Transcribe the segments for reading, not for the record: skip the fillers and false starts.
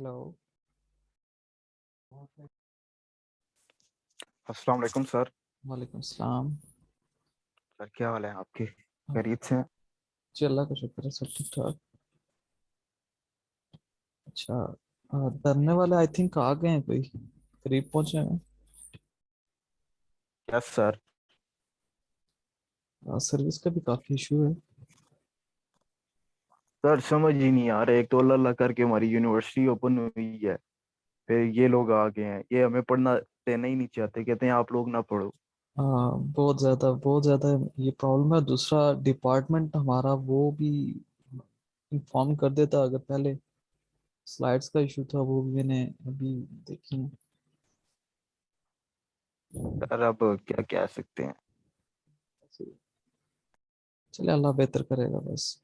Hello. अस्सलाम वालेकुम sir. वालेकुम सलाम। सर क्या हाल है आपके? हाँ, खैरियत से हैं? जी अल्लाह का शुक्र है, सब ठीक ठाक। अच्छा, धरने वाले आई थिंक आ गए हैं, कोई करीब पहुंचे हैं। Yes sir. सर्विस का भी काफ़ी इशू है। सर समझ ही नहीं आ रहा, एक तो अल्लाह अल्लाह करके हमारी यूनिवर्सिटी ओपन हुई है, फिर ये लोग आ गए हैं, ये हमें पढ़ना देना ही नहीं चाहते, कहते हैं आप लोग ना पढ़ो। बहुत ज़्यादा ये प्रॉब्लम है। दूसरा डिपार्टमेंट हमारा वो भी इंफॉर्म कर देता अगर पहले। स्लाइड्स का इशू था, वो भी मैंने अभी देखी। सर अब क्या कह सकते हैं। चले, अल्लाह बेहतर करेगा बस।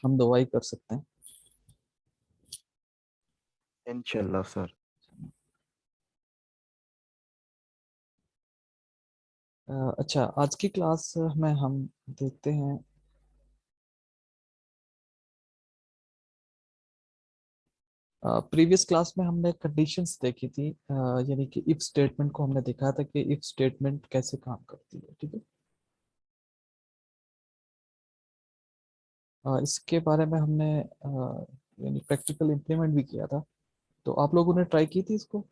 हम दुआ ही कर सकते हैं। इंशाल्लाह सर। अच्छा, आज की क्लास में हम देखते हैं। प्रीवियस क्लास में हमने कंडीशंस देखी थी, यानी कि इफ स्टेटमेंट को हमने देखा था कि इफ स्टेटमेंट कैसे काम करती है। ठीक है। इसके बारे में हमने यानी प्रैक्टिकल इम्प्लीमेंट भी किया था। तो आप लोगों ने ट्राई की थी इसको?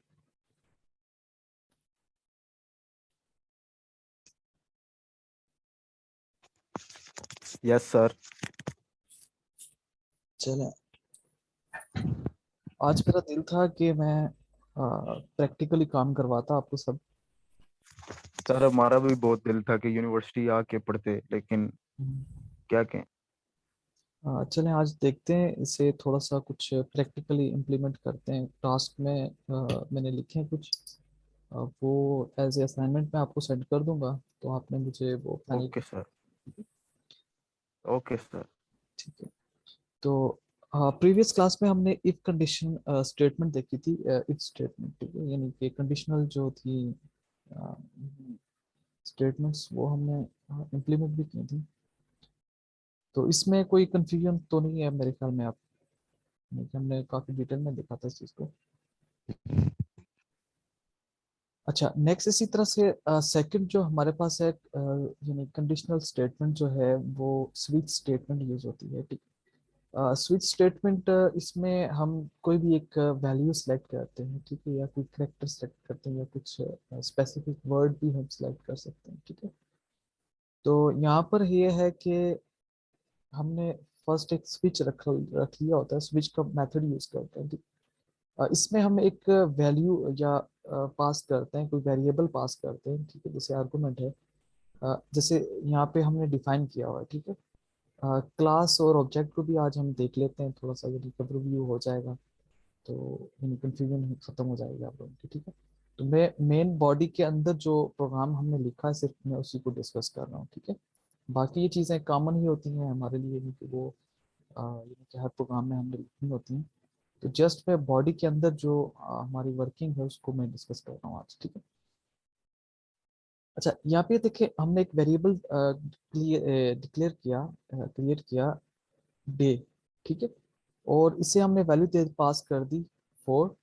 Yes sir. चले, आज मेरा दिल था कि मैं प्रैक्टिकली काम करवाता आपको सब। सर हमारा भी बहुत दिल था कि यूनिवर्सिटी आके पढ़ते, लेकिन हम्म। क्या कहें। चलें, आज देखते हैं इसे थोड़ा सा कुछ प्रैक्टिकली इम्प्लीमेंट करते हैं। टास्क में मैंने लिखे हैं कुछ। वो एज ए असाइनमेंट मैं आपको सेंड कर दूंगा, तो आपने मुझे वो final. Okay sir. Okay sir. ठीक है। तो प्रीवियस क्लास में हमने इफ कंडीशन स्टेटमेंट देखी थी। इफ स्टेटमेंट, ठीक है, यानी कि कंडीशनल जो थी स्टेटमेंट्स, वो हमने इम्प्लीमेंट भी की थी। तो इसमें कोई कंफ्यूजन तो नहीं है मेरे ख्याल में। आप, हमने काफी डिटेल में देखा था इस चीज को। अच्छा, नेक्स्ट इसी तरह से सेकंड जो हमारे पास है, यानी कंडीशनल स्टेटमेंट जो है वो स्विच स्टेटमेंट यूज होती है। ठीक। स्विच स्टेटमेंट, इसमें हम कोई भी एक वैल्यू सेलेक्ट करते हैं, ठीक है, या कोई करेक्टर सेलेक्ट करते हैं, या कुछ स्पेसिफिक वर्ड भी हम सेलेक्ट कर सकते हैं। ठीक है। तो यहाँ पर ये है कि हमने फर्स्ट एक स्विच रख लिया होता है, स्विच का मेथड यूज करते हैं। ठीक। इसमें हम एक वैल्यू या पास करते हैं, कोई वेरिएबल पास करते हैं, ठीक है, जैसे आर्गुमेंट है। जैसे यहाँ पे हमने डिफाइन किया हुआ है। ठीक है। क्लास और ऑब्जेक्ट को भी आज हम देख लेते हैं थोड़ा सा, यदि ओवरव्यू हो जाएगा तो कंफ्यूजन खत्म हो जाएगी आप लोगों की। ठीक है। तो मैं मेन बॉडी के अंदर जो प्रोग्राम हमने लिखा है, सिर्फ मैं उसी को डिस्कस कर रहा हूँ। ठीक है। बाकी ये चीज़ें कॉमन ही होती हैं हमारे लिए, क्योंकि वो यानी कि हर प्रोग्राम में हमने लिखनी होती हैं। तो जस्ट मैं बॉडी के अंदर जो हमारी वर्किंग है उसको मैं डिस्कस कर रहा हूँ आज। ठीक है। अच्छा, यहाँ पे देखिए हमने एक वेरिएबल डिक्लेयर किया, क्रिएट किया, डे। ठीक है। और इसे हमने वैल्यू दे पास कर दी 4।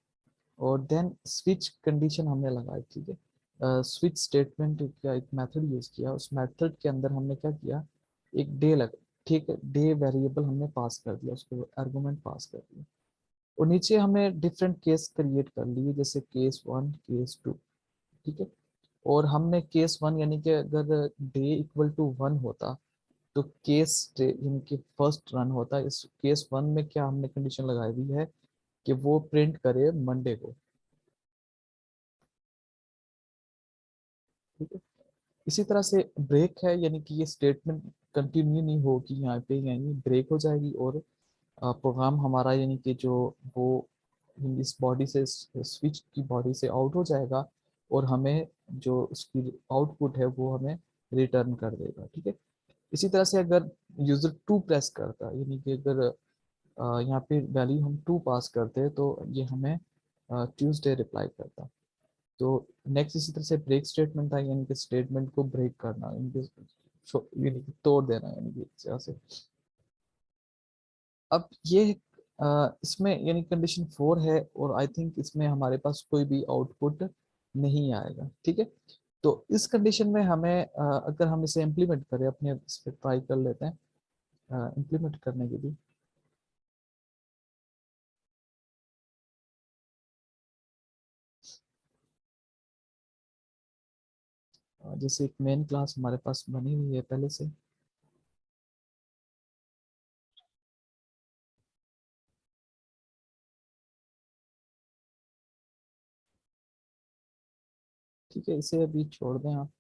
और देन स्विच कंडीशन हमने लगाई। ठीक है। स्विच स्टेटमेंट का एक मेथड यूज किया, उस मेथड के अंदर हमने क्या किया, एक डे लगा। ठीक है, डे वेरिएबल हमने पास कर दिया, उसको आर्गुमेंट पास कर दिया। और नीचे हमने डिफरेंट केस क्रिएट कर लिए, जैसे केस 1, केस 2। ठीक है। और हमने केस 1 यानी कि अगर डे इक्वल टू 1 होता, तो केस यानी कि फर्स्ट रन होता। इस केस 1 में क्या हमने कंडीशन लगाई हुई है कि वो प्रिंट करे मंडे को। ठीक है। इसी तरह से ब्रेक है, यानी कि ये स्टेटमेंट कंटिन्यू नहीं होगी यहाँ पे, यानी ब्रेक हो जाएगी और प्रोग्राम हमारा, यानी कि जो वो इस बॉडी से, स्विच की बॉडी से आउट हो जाएगा। और हमें जो उसकी आउटपुट है वो हमें रिटर्न कर देगा। ठीक है। इसी तरह से अगर यूजर 2 प्रेस करता है, यानी कि अगर यहाँ पे वैल्यू हम 2 पास करते हैं, तो ये हमें ट्यूसडे रिप्लाई करता। तो नेक्स्ट इसी तरह से ब्रेक स्टेटमेंट था, यानी कि स्टेटमेंट को ब्रेक करना, यानी कि तोड़ देना, यानी कि इस तरह से। अब ये इसमें यानी कंडीशन 4 है और आई थिंक इसमें हमारे पास कोई भी आउटपुट नहीं आएगा, ठीक है। तो इस कंडीशन में हमें अगर हम इसे इम्प्लीमेंट करें, अपने इस पर ट्राई कर लेते हैं इम्प्लीमेंट करने के लिए। जैसे एक मेन क्लास हमारे पास बनी हुई है पहले से, ठीक है। इसे अभी छोड़ दें आप,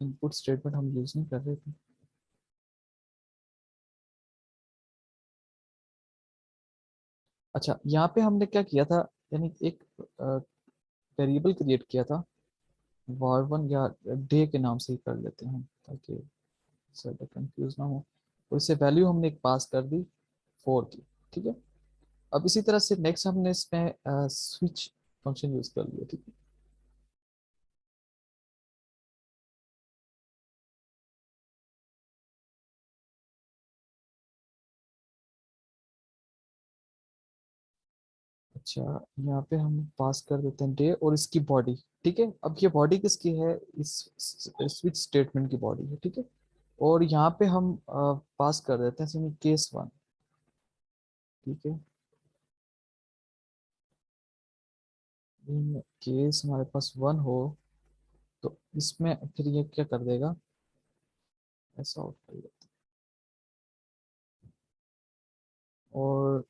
इनपुट स्टेटमेंट हम यूज नहीं कर रहे थे। अच्छा, यहाँ पे हमने क्या किया था, यानी एक वेरिएबल क्रिएट किया था var1, या डे के नाम से ही कर लेते हैं ताकि ज़्यादा कंफ्यूज ना हो। और इसे वैल्यू हमने एक पास कर दी 4 की, ठीक है। अब इसी तरह से नेक्स्ट हमने इसमें स्विच फंक्शन यूज कर लिया, ठीक है। अच्छा, यहाँ पे हम पास कर देते हैं डे और इसकी बॉडी, ठीक है। अब ये बॉडी किसकी है, इस स्विच स्टेटमेंट की बॉडी है, ठीक है। और यहाँ पे हम पास कर देते हैं केस 1, ठीक है। इन केस हमारे पास 1 हो तो इसमें फिर ये क्या कर देगा, ऐसा आउट कर देते हैं। और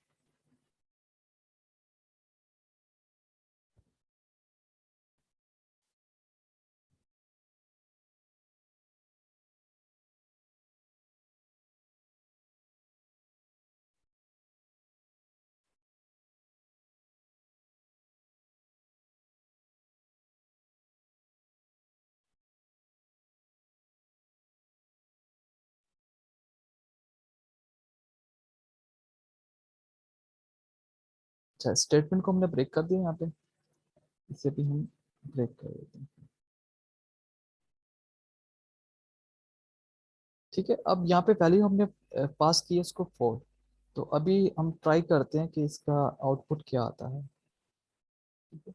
अच्छा, स्टेटमेंट को हमने ब्रेक कर दिया यहाँ पे, इसे भी हम ब्रेक कर देते हैं, ठीक है। अब यहाँ पे वैल्यू हमने पास की है इसको 4। तो अभी हम ट्राई करते हैं कि इसका आउटपुट क्या आता है, ठीक है।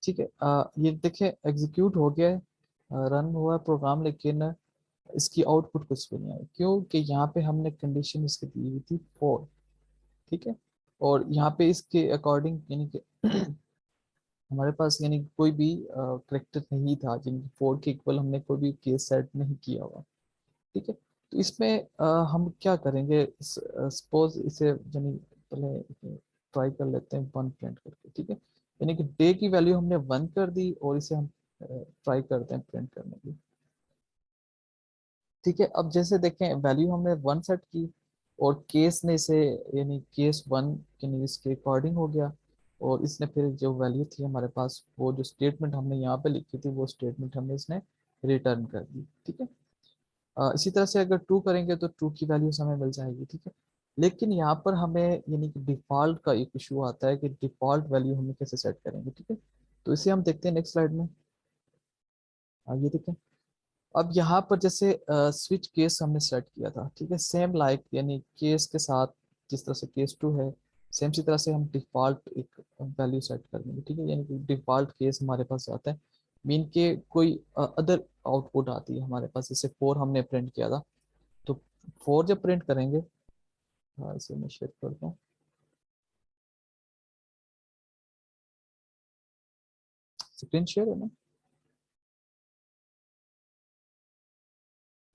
ठीक है, ये देखिए एग्जीक्यूट हो गया है, रन हुआ है प्रोग्राम, लेकिन इसकी आउटपुट कुछ भी नहीं आई, क्योंकि यहाँ पे हमने कंडीशन इसकी दी हुई थी 4, ठीक है। और यहाँ पे इसके अकॉर्डिंग यानी कि हमारे पास यानी कोई भी करेक्टर नहीं था जिनकी 4 के इक्वल, हमने कोई भी केस सेट नहीं किया हुआ, ठीक है। तो इसमें हम क्या करेंगे, सपोज इसे यानी पहले ट्राई कर लेते हैं 1 प्रिंट करके, ठीक है। यानी कि डे की वैल्यू हमने 1 कर दी और इसे हम ट्राई करते हैं प्रिंट करने की, ठीक है। अब जैसे देखें वैल्यू हमने 1 सेट की और केस ने इसे यानी केस 1 यानी इसके अकॉर्डिंग हो गया, और इसने फिर जो वैल्यू थी हमारे पास, वो जो स्टेटमेंट हमने यहाँ पे लिखी थी वो स्टेटमेंट हमने इसने रिटर्न कर दी, ठीक है। इसी तरह से अगर 2 करेंगे तो 2 की वैल्यू हमें मिल जाएगी, ठीक है। लेकिन यहाँ पर हमें यानी कि डिफॉल्ट का एक इशू आता है कि डिफॉल्ट वैल्यू हम कैसे सेट करेंगे, ठीक है। तो इसे हम देखते हैं नेक्स्ट स्लाइड में। ये देखें, अब यहाँ पर जैसे स्विच केस हमने सेट किया था, ठीक है, सेम लाइक यानी केस के साथ जिस तरह से केस 2 है, सेम सी तरह से हम डिफॉल्ट एक वैल्यू सेट कर देंगे, ठीक है। यानी कि डिफॉल्ट केस हमारे पास आता है, मीन के कोई अदर आउटपुट आती है हमारे पास, जैसे 4 हमने प्रिंट किया था, तो 4 जब प्रिंट करेंगे, हाँ इसे मैं शेयर करता हूँ, स्क्रीन शेयर है ना।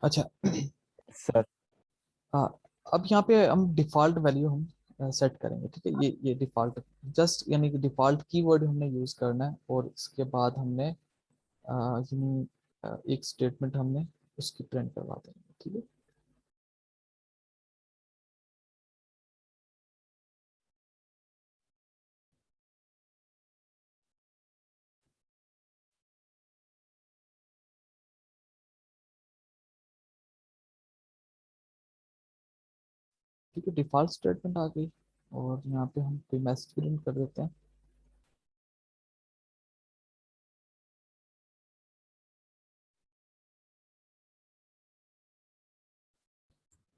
अच्छा, सर। हाँ। अब यहाँ पे हम डिफॉल्ट वैल्यू हम सेट करेंगे, ठीक है। ये डिफॉल्ट, जस्ट यानी कि डिफॉल्ट कीवर्ड हमने यूज करना है, और इसके बाद हमने यानी एक स्टेटमेंट हमने उसकी प्रिंट करवा देंगे, ठीक है। ठीक है, डिफॉल्ट स्टेटमेंट आ गई। और यहाँ पे हम कोई मैसेज प्रिंट कर देते हैं।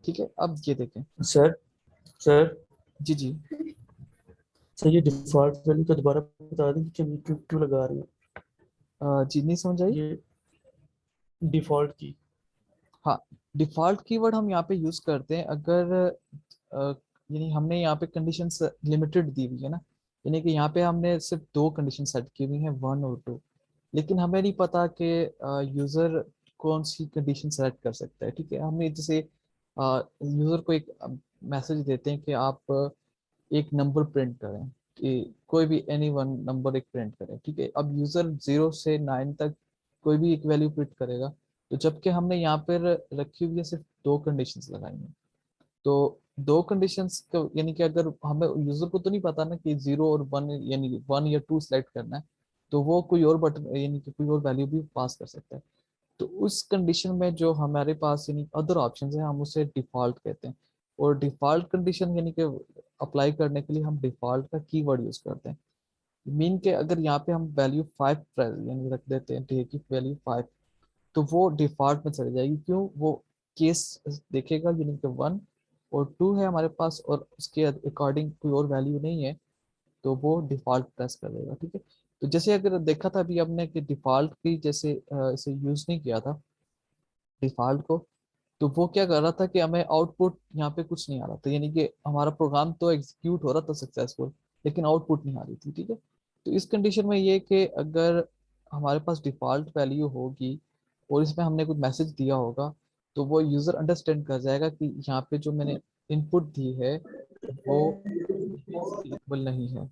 ठीक है, अब ये देखें। सर सर जी जी। सर ये डिफॉल्ट वैल्यू का दोबारा बता दें कि हम क्यों क्यों लगा रहे हैं जी नहीं समझ आई। ये डिफॉल्ट की। हाँ, डिफॉल्ट कीवर्ड हम यहाँ पे यूज करते हैं अगर यानी हमने यहाँ पे कंडीशंस लिमिटेड दी हुई है ना, यानी कि यहाँ पे हमने सिर्फ दो कंडीशन सेट की हुई हैं, 1 और 2, लेकिन हमें नहीं पता कि यूजर कौन सी कंडीशन सेलेक्ट कर सकता है। ठीक है, हमें जैसे यूजर को एक मैसेज देते हैं कि आप एक नंबर प्रिंट करें, कि कोई भी एनी वन नंबर एक प्रिंट करें। ठीक है, अब यूजर 0 से 9 तक कोई भी एक वैल्यू प्रिंट करेगा। तो जबकि हमने यहाँ पर रखी हुई है सिर्फ दो कंडीशंस लगाई हैं, तो दो कंडीशंस को यानी कि अगर हमें यूजर को तो नहीं पता ना कि 0 और 1 यानी 1 या 2 सेलेक्ट करना है, तो वो कोई और बटन यानी कि कोई और वैल्यू भी पास कर सकता है। तो उस कंडीशन में जो हमारे पास यानी अदर ऑप्शन है, हम उसे डिफॉल्ट कहते हैं। और डिफॉल्ट कंडीशन यानी कि अप्लाई करने के लिए हम डिफॉल्ट का कीवर्ड यूज करते हैं। मीन के अगर यहाँ पे हम वैल्यू 5 यानी रख देते हैं, डे की वैल्यू 5, तो वो डिफॉल्ट में चली जाएगी। क्यों? वो केस देखेगा यानी कि 1 और 2 है हमारे पास और उसके अकॉर्डिंग कोई और वैल्यू नहीं है, तो वो डिफॉल्ट प्रेस कर देगा। ठीक है, तो जैसे अगर देखा था अभी हमने कि डिफॉल्ट की जैसे इसे यूज नहीं किया था डिफॉल्ट को, तो वो क्या कर रहा था कि हमें आउटपुट यहाँ पे कुछ नहीं आ रहा था, यानी कि हमारा प्रोग्राम तो एग्जीक्यूट हो रहा था सक्सेसफुल, लेकिन आउटपुट नहीं आ रही थी। ठीक है, तो इस कंडीशन में ये कि अगर हमारे पास डिफॉल्ट वैल्यू होगी और इसमें हमने कुछ मैसेज दिया होगा, तो वो यूजर अंडरस्टैंड कर जाएगा कि यहाँ पे जो मैंने इनपुट दी है वो इसके इक्वल नहीं है।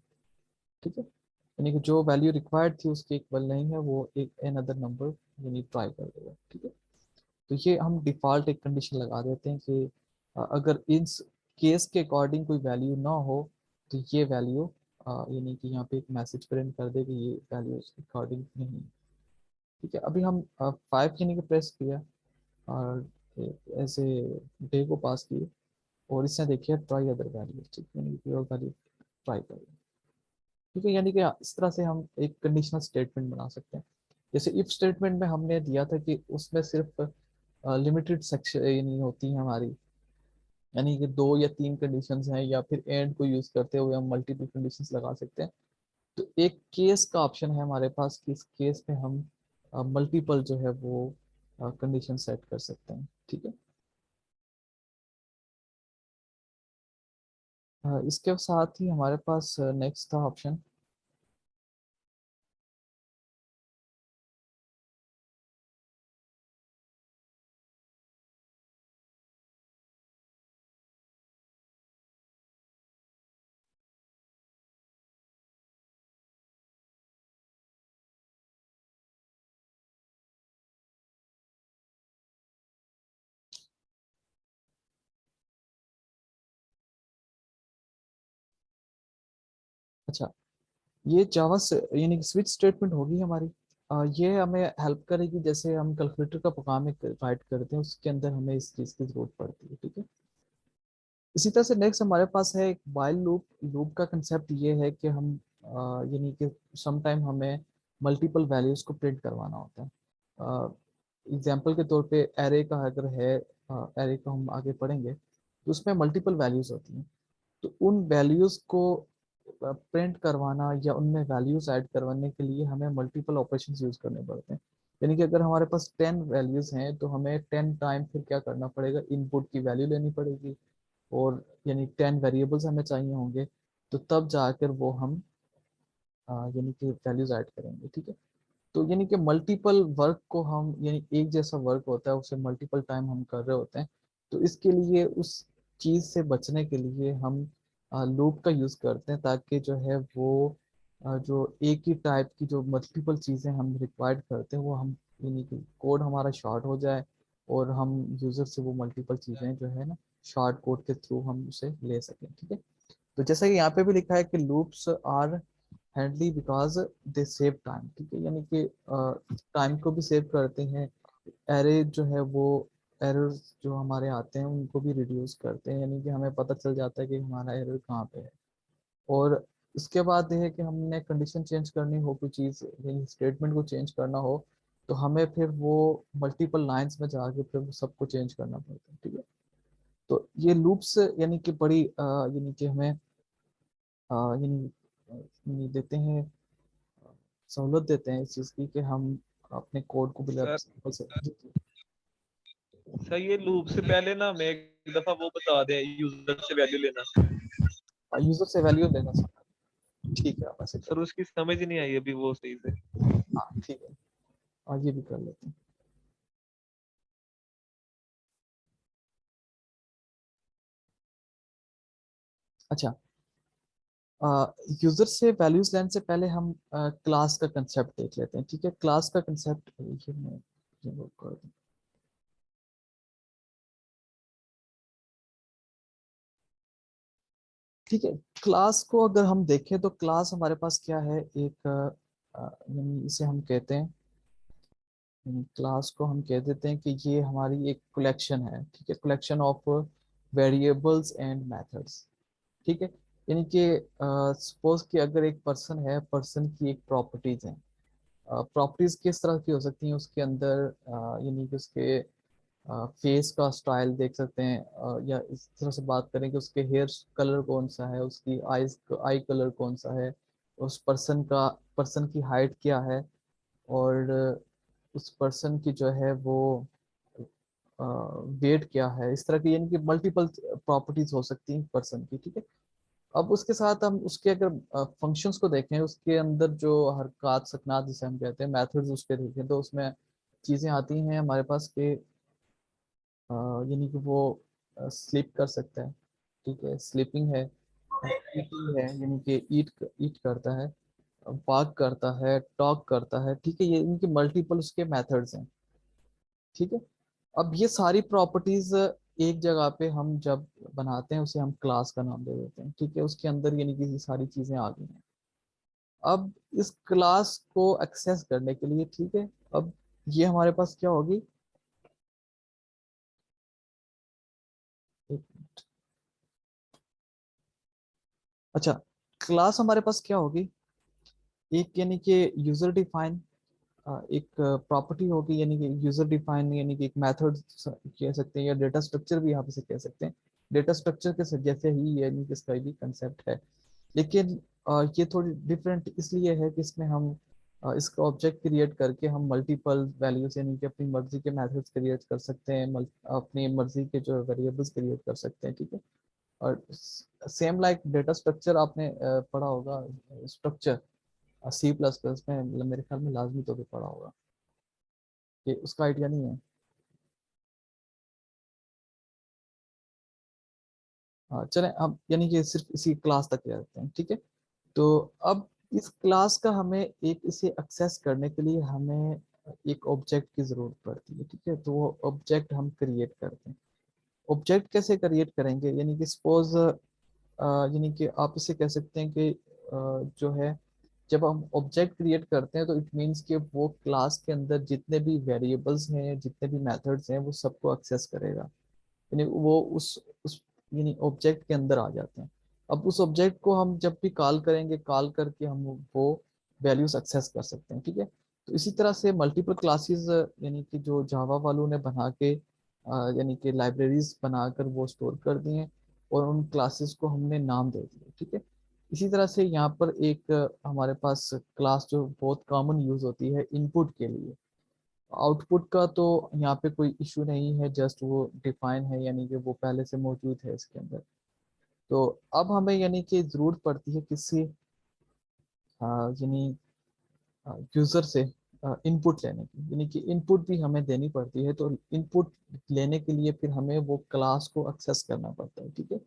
ठीक है, यानी कि जो वैल्यू रिक्वायर्ड थी उसके इक्वल नहीं है, वो एक एन अदर नंबर यानी ट्राई कर देगा। ठीक है, तो ये हम डिफॉल्ट एक कंडीशन लगा देते हैं कि अगर इस केस के अकॉर्डिंग कोई वैल्यू ना हो, तो ये वैल्यू यानी कि यहाँ पे एक मैसेज प्रिंट कर दे कि ये वैल्यू उसके अकॉर्डिंग नहीं है। ठीक है, अभी हम 5 यानी कि प्रेस किया और ऐसे डे को पास किए और इसने देखिए ट्राई अदर वैल्यू। ठीक है, यानी कि और वैल्यू ट्राई करें। ठीक है, यानी कि इस तरह से हम एक कंडीशनल स्टेटमेंट बना सकते हैं। जैसे इफ स्टेटमेंट में हमने दिया था कि उसमें सिर्फ लिमिटेड सेक्शन यानी होती है हमारी, यानी कि 2 या 3 कंडीशंस हैं, या फिर एंड को यूज करते हुए हम मल्टीपल कंडीशंस लगा सकते हैं। तो एक केस का ऑप्शन है हमारे पास कि इस केस में हम मल्टीपल जो है वो कंडीशन सेट कर सकते हैं। ठीक है, इसके साथ ही हमारे पास नेक्स्ट था ऑप्शन। अच्छा, ये जावा से यानी कि स्विच स्टेटमेंट होगी हमारी। ये हमें हेल्प करेगी, जैसे हम कैलकुलेटर का प्रोग्राम एक राइट करते हैं उसके अंदर हमें इस चीज़ की जरूरत पड़ती है। ठीक है, इसी तरह से नेक्स्ट हमारे पास है एक वाइल लूप। लूप का कंसेप्ट ये है कि हम यानी कि सम टाइम हमें मल्टीपल वैल्यूज को प्रिंट करवाना होता है। एग्जाम्पल के तौर पे एरे का अगर है, एरे को हम आगे पढ़ेंगे तो उसमें मल्टीपल वैल्यूज होती हैं। तो उन वैल्यूज को प्रिंट करवाना या उनमें वैल्यूज ऐड करवाने के लिए हमें मल्टीपल ऑपरेशंस यूज करने पड़ते हैं। यानी कि अगर हमारे पास 10 वैल्यूज हैं तो हमें 10 टाइम फिर क्या करना पड़ेगा, इनपुट की वैल्यू लेनी पड़ेगी, और यानी 10 वेरिएबल्स हमें चाहिए होंगे, तो तब जाकर वो हम यानी कि वैल्यूज ऐड करेंगे। ठीक है, तो यानी कि मल्टीपल वर्क को हम यानी एक जैसा वर्क होता है उसे मल्टीपल टाइम हम कर रहे होते हैं। तो इसके लिए उस चीज़ से बचने के लिए हम लूप का यूज़ करते हैं, ताकि जो है वो जो एक ही टाइप की जो मल्टीपल चीज़ें हम रिक्वायर्ड करते हैं वो हम यानी कि कोड हमारा शॉर्ट हो जाए और हम यूज़र से वो मल्टीपल चीज़ें जो है ना शॉर्ट कोड के थ्रू हम उसे ले सकें। ठीक है, तो जैसा कि यहाँ पे भी लिखा है कि loops are handy because they save time. ठीक है, यानी कि टाइम को भी सेव करते हैं। एरे जो है वो एरर्स जो हमारे आते हैं उनको भी रिड्यूस करते हैं, यानी कि हमें पता चल जाता है कि हमारा एरर कहाँ पे है। और इसके बाद ये है कि हमने कंडीशन चेंज करनी हो, कोई चीज़ यानी स्टेटमेंट को चेंज करना हो, तो हमें फिर वो मल्टीपल लाइंस में जाके फिर वो सबको चेंज करना पड़ता है, ठीक है। तो ये लूप्स यानी कि बड़ी यानी कि हमें यानी देते हैं, सहूलत देते हैं इस चीज़ की कि हम अपने कोड को बिल्कुल सर सिंपल से सर ये लूप से पहले ना हमें एक दफा वो बता दें, यूजर से वैल्यू लेना। यूजर से वैल्यू लेना सीखा। ठीक है, आप ऐसे कर सर उसकी समझ ही नहीं आई अभी वो सही से। हाँ ठीक है, और ये भी कर लेते हैं। अच्छा, यूजर से वैल्यूज लेने से पहले हम क्लास का कंसेप्ट देख लेते हैं, ठीक है। क्लास का कंसेप्ट ये मैं remove कर दूं। ठीक है, क्लास को अगर हम देखें तो क्लास हमारे पास क्या है, एक यानी इसे हम कहते हैं, क्लास को हम कह देते हैं कि ये हमारी एक कलेक्शन है, ठीक है, collection of variables and methods, ठीक है। यानी कि सपोज कि अगर एक पर्सन है, पर्सन की एक प्रॉपर्टीज है। प्रॉपर्टीज किस तरह की हो सकती हैं उसके अंदर, यानी कि उसके फेस का स्टाइल देख सकते हैं, या इस तरह से बात करें कि उसके हेयर कलर कौन सा है, उसकी आईज आई कलर कौन सा है, उस पर्सन की हाइट क्या है, और उस पर्सन की जो है वो वेट क्या है, इस तरह की यानी कि मल्टीपल प्रॉपर्टीज हो सकती हैं पर्सन की, ठीक है। अब उसके साथ हम उसके अगर फंक्शंस को देखें, उसके अंदर जो हरकत सकनात जिसे हम कहते हैं मेथड्स उसके देखें, तो उसमें चीज़ें आती हैं हमारे पास के यानी कि वो स्लीप कर सकता है, ठीक है, स्लीपिंग है, ईटिंग है यानी कि ईट करता है, वॉक करता है, टॉक करता है, ठीक है, ये इनके मल्टीपल उसके मेथड्स हैं, ठीक है। अब ये सारी प्रॉपर्टीज एक जगह पे हम जब बनाते हैं उसे हम क्लास का नाम दे देते हैं, ठीक है, उसके अंदर यानी कि ये सारी चीजें आ गई हैं। अब इस क्लास को एक्सेस करने के लिए, ठीक है, अब ये हमारे पास क्या होगी, एक मिनट। अच्छा, क्लास हमारे पास क्या होगी, एक यानी कि यूजर डिफाइन एक प्रॉपर्टी होगी, यानी कि यूजर डिफाइन यानी कि एक मेथड कह सकते हैं, या डेटा स्ट्रक्चर भी यहाँ पे से कह सकते हैं। डेटा स्ट्रक्चर के जैसे ही यानी कि इसका भी कंसेप्ट है, लेकिन ये थोड़ी डिफरेंट इसलिए है कि इसमें हम इसका ऑब्जेक्ट क्रिएट करके हम मल्टीपल वैल्यूज यानी कि अपनी मर्जी के मेथड्स क्रिएट कर सकते हैं, अपनी मर्जी के जो वेरिएबल्स क्रिएट कर सकते हैं, ठीक है। और सेम लाइक डेटा स्ट्रक्चर आपने पढ़ा होगा, स्ट्रक्चर C++ में, मतलब मेरे ख्याल में लाजमी तो भी पढ़ा होगा, कि उसका आइडिया नहीं है। हाँ चलें, अब यानी कि सिर्फ इसी क्लास तक रहते हैं, ठीक है। तो अब इस क्लास का हमें एक इसे एक्सेस करने के लिए हमें एक ऑब्जेक्ट की ज़रूरत पड़ती है, ठीक है। तो वो ऑब्जेक्ट हम क्रिएट करते हैं। ऑब्जेक्ट कैसे क्रिएट करेंगे, यानी कि सपोज यानी कि आप इसे कह सकते हैं कि जो है, जब हम ऑब्जेक्ट क्रिएट करते हैं तो इट मीन्स कि वो क्लास के अंदर जितने भी वेरिएबल्स हैं, जितने भी मेथड्स हैं, वो सबको एक्सेस करेगा, यानी वो उस यानी ऑब्जेक्ट के अंदर आ जाते हैं। अब उस ऑब्जेक्ट को हम जब भी कॉल करेंगे, कॉल करके हम वो वैल्यूज एक्सेस कर सकते हैं, ठीक है। तो इसी तरह से मल्टीपल क्लासेस यानी कि जो जावा वालों ने बना के यानी कि लाइब्रेरीज बनाकर वो स्टोर कर दी हैं, और उन क्लासेस को हमने नाम दे दिए, ठीक है। इसी तरह से यहाँ पर एक हमारे पास क्लास जो बहुत कॉमन यूज होती है इनपुट के लिए। आउटपुट का तो यहाँ पे कोई इशू नहीं है, जस्ट वो डिफाइन है, यानी कि वो पहले से मौजूद है इसके अंदर। तो अब हमें यानी कि ज़रूरत पड़ती है किसी यानी यूज़र से इनपुट लेने की, यानी कि इनपुट भी हमें देनी पड़ती है। तो इनपुट लेने के लिए फिर हमें वो क्लास को एक्सेस करना पड़ता है, ठीक है।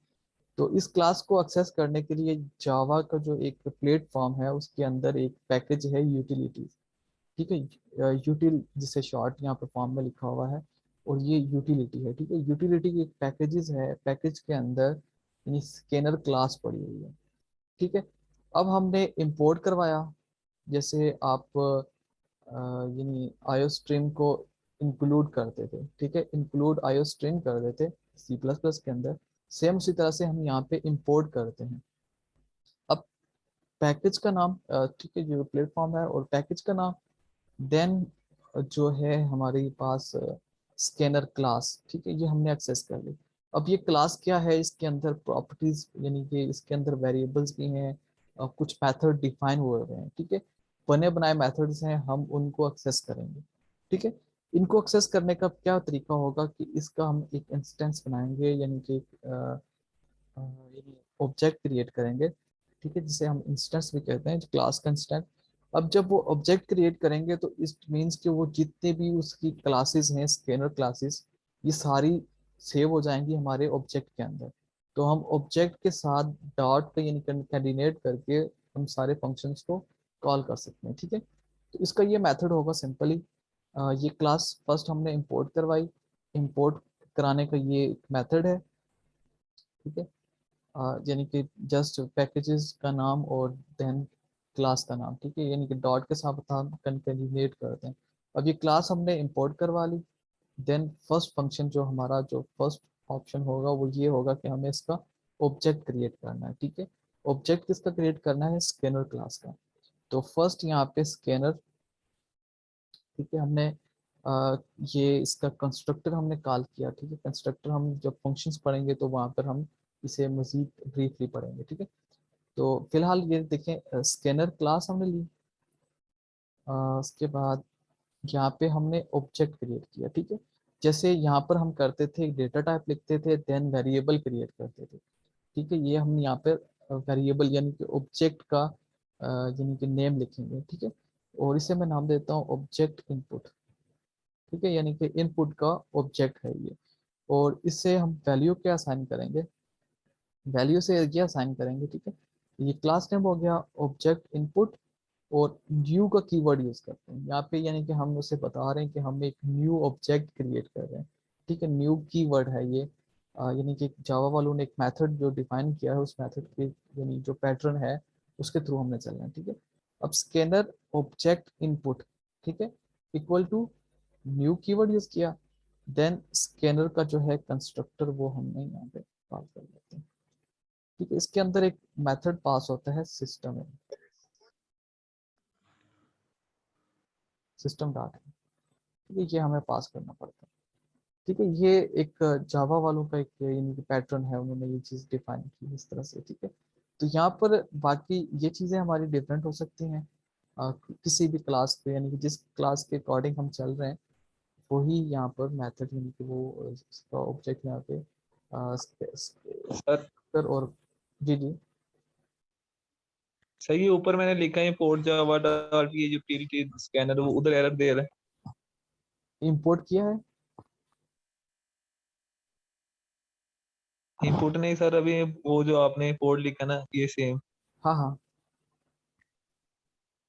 तो इस क्लास को एक्सेस करने के लिए जावा का जो एक प्लेटफॉर्म है उसके अंदर एक पैकेज है यूटिलिटीज, ठीक है। यूटिल जिसे शॉर्ट यहाँ पे फॉर्म में लिखा हुआ है, और ये यूटिलिटी है, ठीक है। यूटिलिटी की एक पैकेजेस है, पैकेज के अंदर यानी स्कैनर क्लास पड़ी हुई है, ठीक है। अब हमने इंपोर्ट करवाया, जैसे आप यानी आयो स्ट्रीम को इंक्लूड करते थे, ठीक है, इंक्लूड आईओ स्ट्रिंग कर देते सी प्लस प्लस के अंदर। सेम उसी तरह से हम यहाँ पे इंपोर्ट करते हैं। अब पैकेज का नाम, ठीक है, जो प्लेटफॉर्म है और पैकेज का नाम, देन जो है हमारे पास स्कैनर क्लास, ठीक है, ये हमने एक्सेस कर ली। अब ये क्लास क्या है, इसके अंदर प्रॉपर्टीज यानी कि इसके अंदर वेरिएबल्स भी हैं, कुछ मेथड डिफाइन हुए हुए हैं, ठीक है, बने बनाए मेथड्स हैं, हम उनको एक्सेस करेंगे, ठीक है। इनको एक्सेस करने का क्या तरीका होगा कि इसका हम एक इंस्टेंस बनाएंगे, यानी कि ऑब्जेक्ट क्रिएट करेंगे, ठीक है, जिसे हम इंस्टेंस भी कहते हैं, क्लास का इंस्टेंस। अब जब वो ऑब्जेक्ट क्रिएट करेंगे तो इट मीन्स कि वो जितने भी उसकी क्लासेस हैं, स्कैनर क्लासेस, ये सारी सेव हो जाएंगी हमारे ऑब्जेक्ट के अंदर। तो हम ऑब्जेक्ट के साथ डॉट पे यानी कैंडिडेट करके हम सारे फंक्शंस को कॉल कर सकते हैं, ठीक है। तो इसका ये मेथड होगा सिंपली, ये क्लास फर्स्ट हमने इंपोर्ट करवाई, इंपोर्ट कराने का ये एक मेथड है, ठीक है, यानी कि जस्ट पैकेजेस का नाम और देन क्लास का नाम, ठीक है, यानी कि डॉट के साथ हम कंकैटिनेट करते हैं। अब ये क्लास हमने इंपोर्ट करवा ली, देन फर्स्ट फंक्शन जो हमारा जो फर्स्ट ऑप्शन होगा वो ये होगा कि हमें इसका ऑब्जेक्ट क्रिएट करना है, ठीक है। ऑब्जेक्ट किसका क्रिएट करना है, स्कैनर क्लास का। तो फर्स्ट यहाँ पे स्कैनर, ठीक है, हमने ये इसका कंस्ट्रक्टर हमने कॉल किया, ठीक है। कंस्ट्रक्टर हम जब फंक्शंस पढ़ेंगे तो वहाँ पर हम इसे मजीद ब्रीफली पढ़ेंगे, ठीक है। तो फिलहाल ये देखें, स्कैनर क्लास हमने ली, उसके बाद यहाँ पे हमने ऑब्जेक्ट क्रिएट किया, ठीक है। जैसे यहाँ पर हम करते थे डेटा टाइप लिखते थे, देन वेरिएबल क्रिएट करते थे, ठीक है। ये हम यहाँ पे वेरिएबल यानी कि ऑब्जेक्ट का यानी कि नेम लिखेंगे, ठीक है, और इसे मैं नाम देता हूँ ऑब्जेक्ट इनपुट, ठीक है, यानी कि इनपुट का ऑब्जेक्ट है ये। और इससे हम वैल्यू क्या असाइन करेंगे, वैल्यू से ये असाइन करेंगे, ठीक है। ये क्लास नेम हो गया ऑब्जेक्ट इनपुट, और न्यू का कीवर्ड यूज करते हैं यहाँ पे, यानी कि हम उसे बता रहे हैं कि हम एक न्यू ऑब्जेक्ट क्रिएट कर रहे हैं, ठीक है। न्यू कीवर्ड है ये, यानी कि जावा वालों ने एक मेथड जो डिफाइन किया है, उस मेथड के यानी जो पैटर्न है उसके थ्रू हमने चलना है, ठीक है। अब स्कैनर ऑब्जेक्ट इनपुट, ठीक है, equal to new keyword use किया, देन स्कैनर का जो है कंस्ट्रक्टर वो हमने यहाँ पे पास कर लेते हैं, ठीक है। इसके अंदर एक मेथड पास होता है सिस्टम है, सिस्टम डॉट है, ठीक है, ये हमें पास करना पड़ता है, ठीक है। ये एक जावा वालों का एक यानी कि पैटर्न है, उन्होंने ये चीज़ डिफाइन की इस तरह से, ठीक है। तो यहाँ पर बाकी ये चीज़ें हमारी डिफरेंट हो सकती हैं किसी भी क्लास पे, यानी कि जिस क्लास के अकॉर्डिंग हम चल रहे हैं वही यहाँ पर मेथड यानी कि वो उसका ऑब्जेक्ट यहाँ पे सर और जी जी सही, ऊपर मैंने लिखा है पोर्ट जावा डॉट ये जो टीएलटी स्कैनर वो उधर एरर दे रहा है। इंपोर्ट किया है। इनपुट नहीं सर, अभी वो जो आपने पोर्ट लिखा ना ये सेम हाँ हाँ,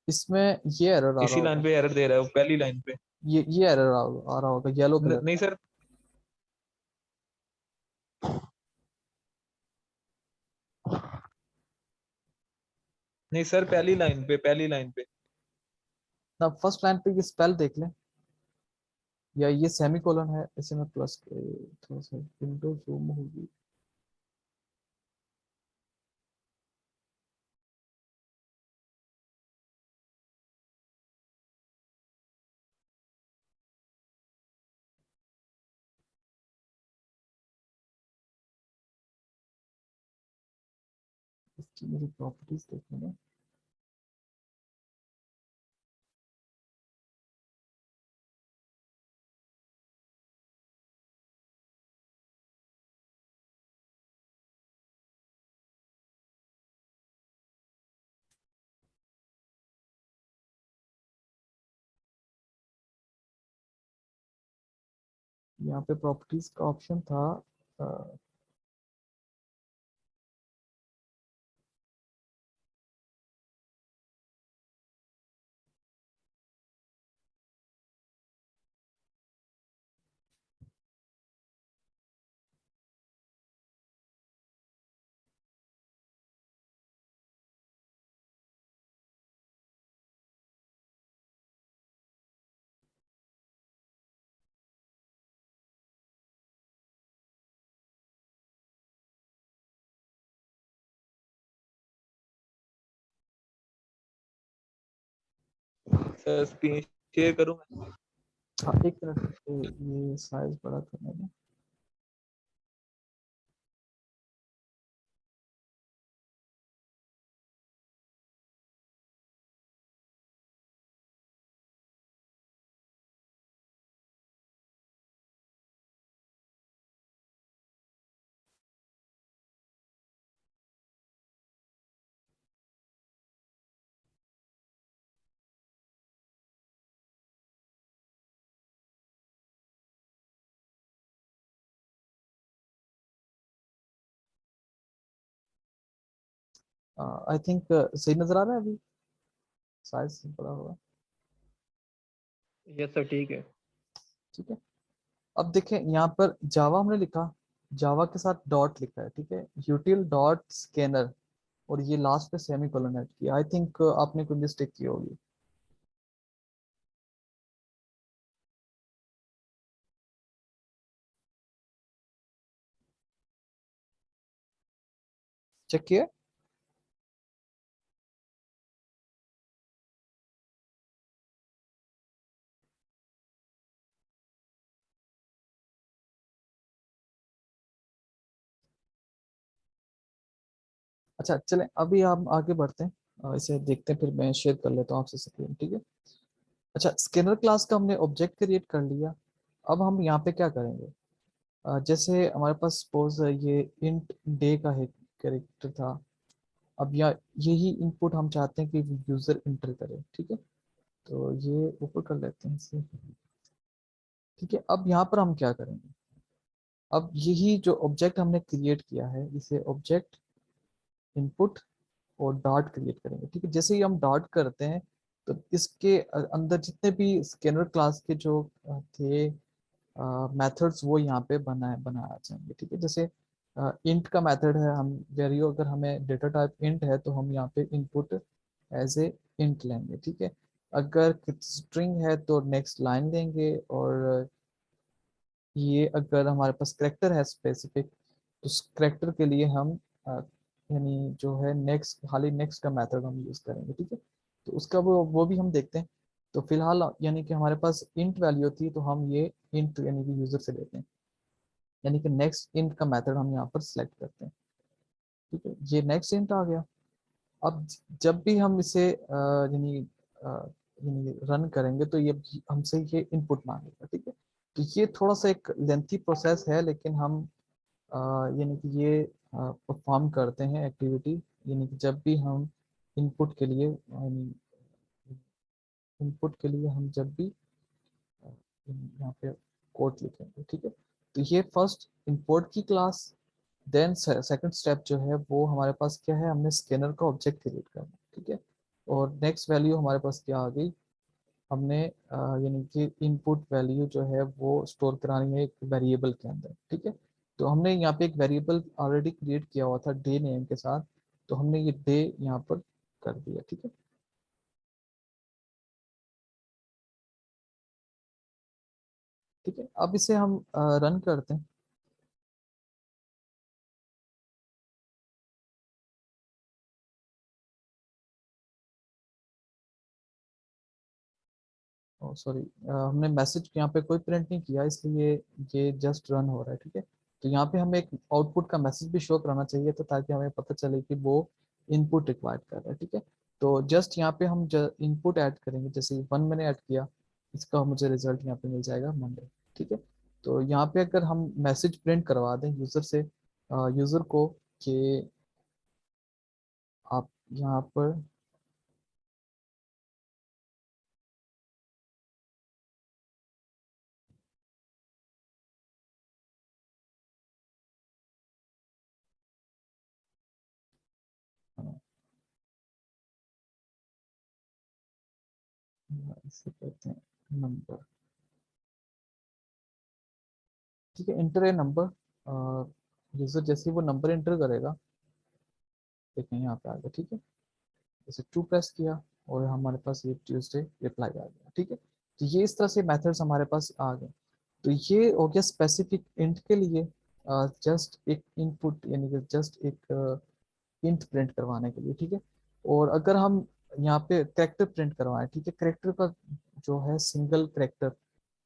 इसमें ये एरर आ रहा इसी लाइन होगा, पे एरर दे रहा है, वो पहली लाइन पे। ये एरर आ रहा होगा येलो कलर नहीं का। सर, नहीं सर, पहली लाइन पे, पहली लाइन पे। ना फर्स्ट लाइन पे ये स्पेल देख लें, या ये सेमी कोलन है, इसे मैं प्लस थोड़ा सा विंडो जूम होगी। इसकी मुझे प्रॉपर्टीज देखनी है। यहाँ पे प्रॉपर्टीज का ऑप्शन था, अ, स्क्रीन शेयर करूँ मैं? हाँ एक मिनट, ये साइज बड़ा करने में। आई थिंक सही नजर आ रहा है अभी, साइज बड़ा होगा। यस सर, ठीक है। ठीक है, अब देखें यहाँ पर जावा हमने लिखा, जावा के साथ डॉट लिखा है, ठीक है, यूटिल डॉट स्कैनर, और ये लास्ट पे सेमी कोलन ऐड किया। आई थिंक आपने कोई मिस्टेक की होगी। चेक किया? अच्छा चलें, अभी हम आगे बढ़ते हैं, इसे देखते हैं, फिर मैं शेयर कर लेता हूँ आपसे स्क्रीन, ठीक है। अच्छा, स्कैनर क्लास का हमने ऑब्जेक्ट क्रिएट कर लिया। अब हम यहाँ पे क्या करेंगे, जैसे हमारे पास सपोज ये इंट डे का है कैरेक्टर था, अब यहाँ यही इनपुट हम चाहते हैं कि यूजर इंटर करे, ठीक है। तो ये ऊपर कर लेते हैं इसे, ठीक है। अब यहाँ पर हम क्या करेंगे, अब यही जो ऑब्जेक्ट हमने क्रिएट किया है, इसे ऑब्जेक्ट इनपुट और डॉट क्रिएट करेंगे, ठीक है। जैसे ही हम डॉट करते हैं तो इसके अंदर जितने भी स्कैनर क्लास के जो थे मेथड्स, वो यहाँ पे बनाया जाएंगे, ठीक है। जैसे इंट का मेथड है, हम वैल्यू अगर हमें डेटा टाइप इंट है तो हम यहाँ पे इनपुट एज ए इंट लेंगे, ठीक है। अगर स्ट्रिंग है तो नेक्स्ट लाइन देंगे, और ये अगर हमारे पास करेक्टर है स्पेसिफिक, तो करेक्टर के लिए हम यानी जो है नेक्स्ट, खाली नेक्स्ट का मेथड हम यूज करेंगे, ठीक है। तो उसका वो भी हम देखते हैं। तो फिलहाल यानी कि हमारे पास इंट वैल्यू थी, तो हम ये इंट यानी कि यूजर से लेते हैं, यानी कि नेक्स्ट इंट का मेथड हम यहाँ पर सिलेक्ट करते हैं, ठीक है। ये नेक्स्ट इंट आ गया। अब जब भी हम इसे यानी रन करेंगे तो ये हमसे ये इनपुट मांगेगा, ठीक है। तो ये थोड़ा सा एक लेंथी प्रोसेस है, लेकिन हम यानी कि ये परफॉर्म करते हैं एक्टिविटी, यानी कि जब भी हम इनपुट के लिए यानी इनपुट के लिए हम जब भी यहाँ पे कोड लिखेंगे, ठीक है। तो ये फर्स्ट इंपोर्ट की क्लास, देन सेकंड स्टेप जो है वो हमारे पास क्या है, हमने स्कैनर का ऑब्जेक्ट क्रिएट करना, ठीक है। और नेक्स्ट वैल्यू हमारे पास क्या आ गई, हमने यानी कि इनपुट वैल्यू जो है वो स्टोर करानी है एक वेरिएबल के अंदर, ठीक है। तो हमने यहाँ पे एक वेरिएबल ऑलरेडी क्रिएट किया हुआ था डे नेम के साथ, तो हमने ये डे यहाँ पर कर दिया, ठीक है। ठीक है, अब इसे हम रन करते हैं। सॉरी, हमने मैसेज यहाँ पे कोई प्रिंट नहीं किया, इसलिए ये जस्ट रन हो रहा है, ठीक है। तो यहाँ पे हमें एक आउटपुट का मैसेज भी शो कराना चाहिए, तो ताकि हमें पता चले कि वो इनपुट रिक्वायर्ड कर रहा है, ठीक है। तो जस्ट यहाँ पे हम इनपुट ऐड करेंगे, जैसे 1 मैंने ऐड किया, इसका मुझे रिजल्ट यहाँ पे मिल जाएगा मंडे, ठीक है। तो यहाँ पे अगर हम मैसेज प्रिंट करवा दें यूजर से, यूजर को, कि आप यहाँ पर इसे कहते हैं नंबर, ठीक है। इंटर ए नंबर, यूजर जैसे ही वो नंबर इंटर करेगा, देखें यहाँ पे आ गया, ठीक है। जैसे टू प्रेस किया और हमारे पास ये ट्यूसडे रिप्लाई आ गया, ठीक है। तो ये इस तरह से मेथड्स हमारे पास आ गए। तो ये हो गया स्पेसिफिक इंट के लिए, जस्ट एक इनपुट यानी कि जस्ट एक इंट प्रिंट करवाने के लिए, ठीक है। और अगर हम यहाँ पे करेक्टर प्रिंट करवाएं, ठीक है। करेक्टर का जो है सिंगल करेक्टर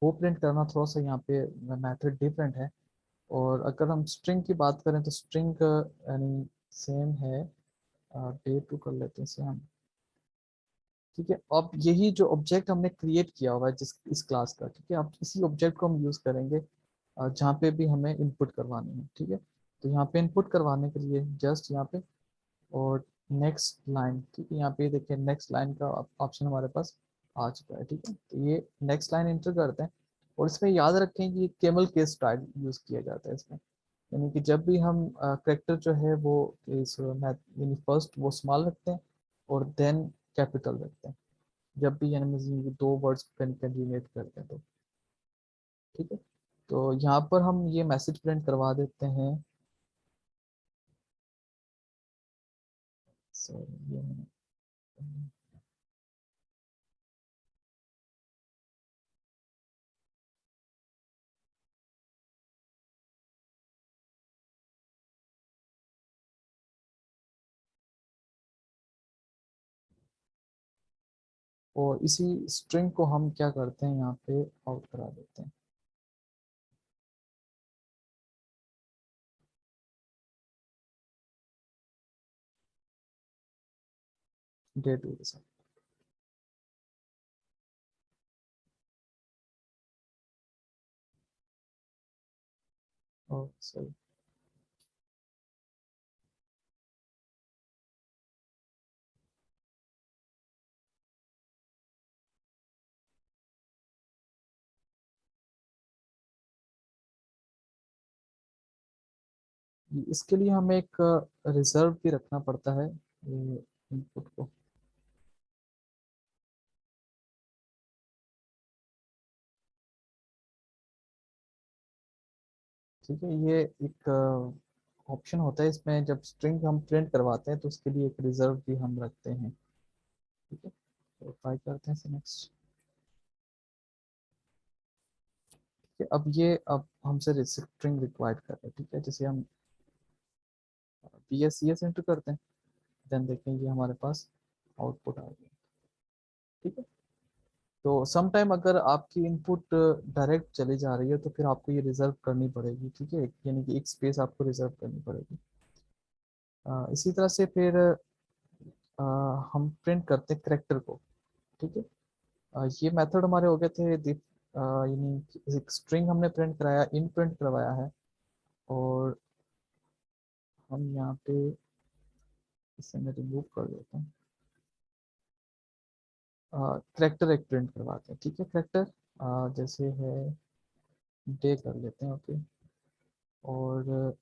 वो प्रिंट करना थोड़ा सा यहाँ पे मेथड डिफरेंट है। और अगर हम स्ट्रिंग की बात करें तो स्ट्रिंग यानी सेम है, डे टू कर लेते हैं इसे हम, ठीक है। अब यही जो ऑब्जेक्ट हमने क्रिएट किया हुआ है जिस इस क्लास का, ठीक है, अब इसी ऑब्जेक्ट को हम यूज़ करेंगे जहाँ पे भी हमें इनपुट करवानी है, ठीक है। तो यहाँ पे इनपुट करवाने के लिए जस्ट यहाँ पे और नेक्स्ट लाइन, ठीक है, यहाँ पे देखिए नेक्स्ट लाइन का ऑप्शन हमारे पास आ चुका है, ठीक है। तो ये नेक्स्ट लाइन एंटर करते हैं और इसमें याद रखें कि केमल केस स्टाइल यूज़ किया जाता है इसमें, यानी कि जब भी हम करेक्टर जो है वो इस यानी फर्स्ट वो स्मॉल रखते हैं और देन कैपिटल रखते हैं, जब भी यानी दो वर्ड्स कंकेटिनेट करते हैं तो, ठीक है। तो यहाँ पर हम ये मैसेज प्रिंट करवा देते हैं, सॉरी ये और इसी स्ट्रिंग को हम क्या करते हैं यहाँ पे आउट करा देते हैं। डे टू के साथ और सही, इसके लिए हमें एक रिजर्व भी रखना पड़ता है इनपुट को, ठीक है। ये एक ऑप्शन होता है इसमें, जब स्ट्रिंग हम प्रिंट करवाते हैं तो उसके लिए एक रिजर्व भी हम रखते हैं, ठीक है। तो ट्राई करते हैं नेक्स्ट, ठीक है। अब हमसे स्ट्रिंग रिक्वायर्ड कर रहे हैं, ठीक है। जैसे हम P S C S enter करते हैं, देन देखेंगे हमारे पास आउटपुट आ गया, ठीक है। तो सम टाइम अगर आपकी इनपुट डायरेक्ट चली जा रही है तो फिर आपको ये रिजर्व करनी पड़ेगी, ठीक है, यानी कि एक स्पेस आपको रिजर्व करनी पड़ेगी। इसी तरह से फिर हम प्रिंट करते हैं करेक्टर को, ठीक है। ये मेथड हमारे हो गए थे यानी एक स्ट्रिंग हमने प्रिंट कराया, इन प्रिंट करवाया है, और हम यहाँ पे इसे मैं रिमूव कर देता हूँ, करेक्टर एक प्रिंट करवाते हैं, ठीक है। करेक्टर जैसे है डे कर लेते हैं, ओके। और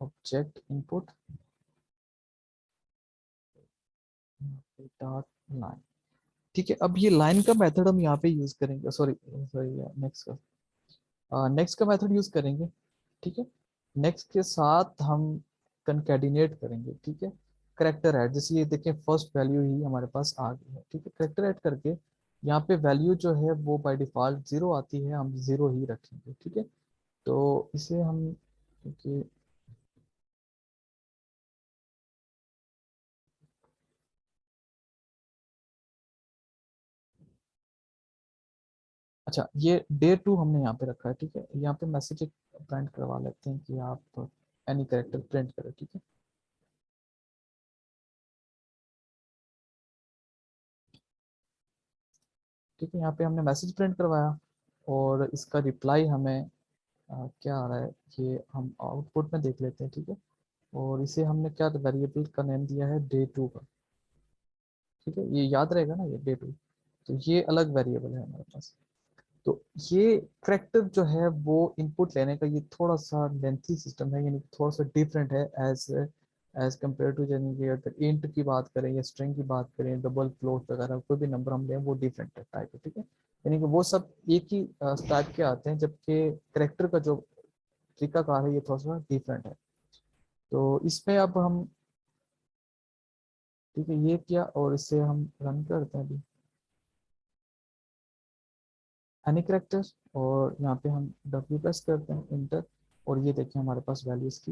ऑब्जेक्ट इनपुट डॉट लाइन, ठीक है। अब ये लाइन का मेथड हम यहाँ पे यूज करेंगे, सॉरी सॉरी नेक्स्ट का मेथड यूज करेंगे, ठीक है। नेक्स्ट के साथ हम कंकैटिनेट करेंगे, ठीक है। करेक्टर ऐड, जैसे ये देखें फर्स्ट वैल्यू ही हमारे पास आ गई है, ठीक है। करेक्टर ऐड करके यहाँ पे वैल्यू जो है वो बाय डिफॉल्ट जीरो आती है, हम जीरो ही रखेंगे, ठीक है। तो इसे हम क्योंकि अच्छा ये डे टू हमने यहाँ पे रखा है, ठीक है। यहाँ पे मैसेज एक प्रिंट करवा लेते हैं कि आप एनी करेक्टर प्रिंट करें, ठीक है। ठीक है, यहाँ पे हमने मैसेज प्रिंट करवाया और इसका रिप्लाई हमें क्या आ रहा है ये हम आउटपुट में देख लेते हैं, ठीक है। और इसे हमने क्या वेरिएबल का नेम दिया है डे टू का, ठीक है। ये याद रहेगा ना, ये डे टू, तो ये अलग वेरिएबल है हमारे पास। तो ये करेक्टर जो है वो इनपुट लेने का ये थोड़ा सा लेंथी सिस्टम है, यानी थोड़ा सा डिफरेंट है एज एज कम्पेयर टू, यानी कि अगर इंट की बात करें या स्ट्रिंग की बात करें, डबल फ्लोट वगैरह कोई भी नंबर हम लें वो डिफरेंट है टाइप है, ठीक है। यानी कि वो सब एक ही टाइप के आते हैं, जबकि करेक्टर का जो तरीकाकार है ये थोड़ा सा डिफरेंट है। तो इसमें अब हम, ठीक है, ये किया और इसे हम रन करते हैं अभी एनी करेक्टर, और यहाँ पे हम W प्रेस करते हैं इंटर, और ये देखें हमारे पास वैल्यूज की